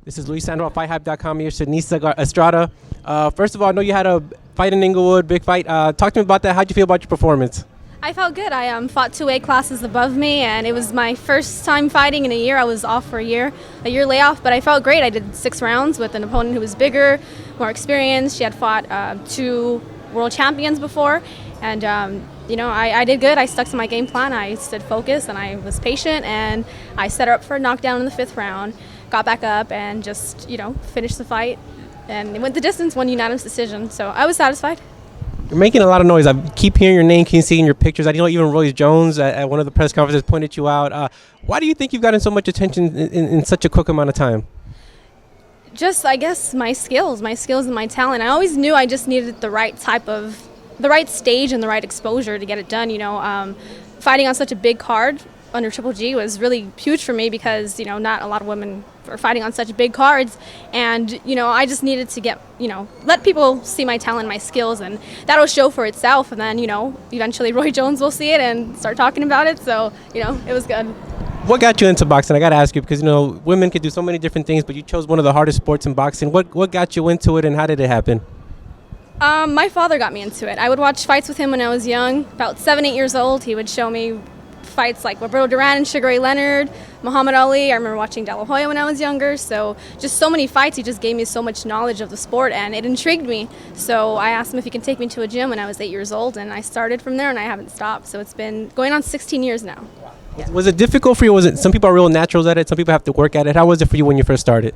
This is Luis Sandro at FightHype.com here, Seniesa Estrada. First of all, I know you had a fight in Inglewood, big fight. Talk to me about that. How'd you feel about your performance? I felt good. I fought 2 weight classes above me, and it was my first time fighting in a year. I was off for a year layoff, but I felt great. I did 6 rounds with an opponent who was bigger, more experienced. She had fought 2 world champions before, and I did good. I stuck to my game plan. I stood focused, and I was patient, and I set her up for a knockdown in the 5th round, got back up, and just finished the fight, and it went the distance, won unanimous decision. So I was satisfied. You're making a lot of noise. I keep hearing your name, keep seeing your pictures. I know even Royce Jones at one of the press conferences pointed you out. Why do you think you've gotten so much attention in such a quick amount of time? Just, I guess, my skills and my talent. I always knew I just needed the right stage and the right exposure to get it done. Fighting on such a big card under Triple G was really huge for me because, not a lot of women are fighting on such big cards, and, I just needed to get, let people see my talent, my skills, and that'll show for itself, and then, eventually Roy Jones will see it and start talking about it, so, it was good. What got you into boxing? I got to ask you because, women can do so many different things, but you chose one of the hardest sports in boxing. What got you into it, and how did it happen? My father got me into it. I would watch fights with him when I was young, about 7, 8 years old. He would show me fights like Roberto Duran and Sugar Ray Leonard, Muhammad Ali. I remember watching De La Hoya when I was younger. So just so many fights. He just gave me so much knowledge of the sport, and it intrigued me. So I asked him if he can take me to a gym when I was 8 years old, and I started from there, and I haven't stopped. So it's been going on 16 years now. Yeah. Was it difficult for you? Was it? Some people are real naturals at it. Some people have to work at it. How was it for you when you first started?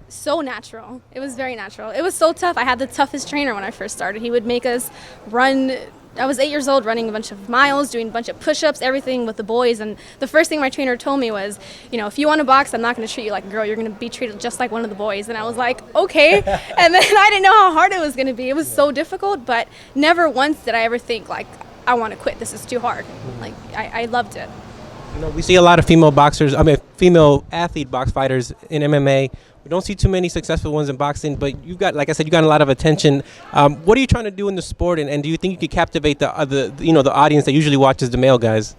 So natural. It was very natural. It was so tough. I had the toughest trainer when I first started. He would make us run. I was 8 years old, running a bunch of miles, doing a bunch of push-ups, everything with the boys. And the first thing my trainer told me was, if you want to box, I'm not going to treat you like a girl. You're going to be treated just like one of the boys. And I was like, okay. And then I didn't know how hard it was going to be. It was so difficult, but never once did I ever think, like, I want to quit. This is too hard. Like, I loved it. We see a lot of female athlete box fighters in MMA. We don't see too many successful ones in boxing, but you've got, like I said, you got a lot of attention. What are you trying to do in the sport, and do you think you could captivate the audience that usually watches the male guys?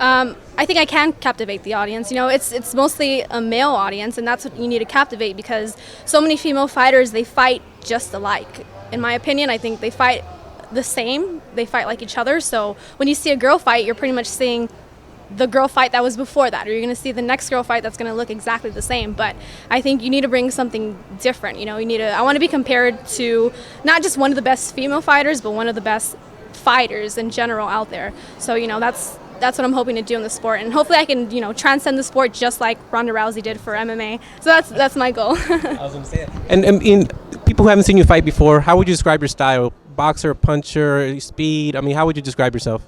I think I can captivate the audience. It's mostly a male audience, and that's what you need to captivate because so many female fighters, they fight just alike. In my opinion, I think they fight the same. They fight like each other. So when you see a girl fight, you're pretty much seeing the girl fight that was before that, or you're going to see the next girl fight that's going to look exactly the same. But I think you need to bring something different. I want to be compared to not just one of the best female fighters, but one of the best fighters in general out there. So that's what I'm hoping to do in the sport, and hopefully I can transcend the sport just like Ronda Rousey did for MMA. So that's my goal. I was going to say that. And people who haven't seen you fight before, how would you describe your style? Boxer, puncher, speed? How would you describe yourself?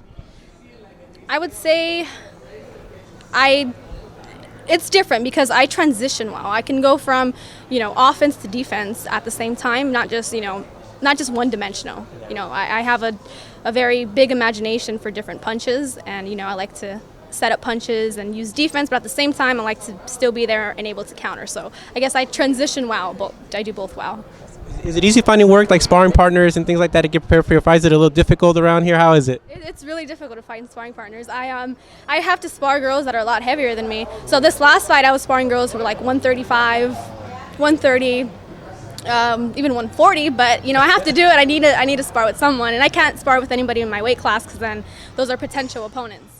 I would say it's different because I transition well. I can go from, offense to defense at the same time, not just one dimensional. I have a very big imagination for different punches, and, I like to set up punches and use defense, but at the same time, I like to still be there and able to counter. So I guess I transition well, but I do both well. Is it easy finding work, like sparring partners and things like that to get prepared for your fights? Is it a little difficult around here? How is it? It's really difficult to find sparring partners. I have to spar girls that are a lot heavier than me. So this last fight, I was sparring girls who were like 135, 130, even 140. But I have to do it. I need to spar with someone, and I can't spar with anybody in my weight class because then those are potential opponents.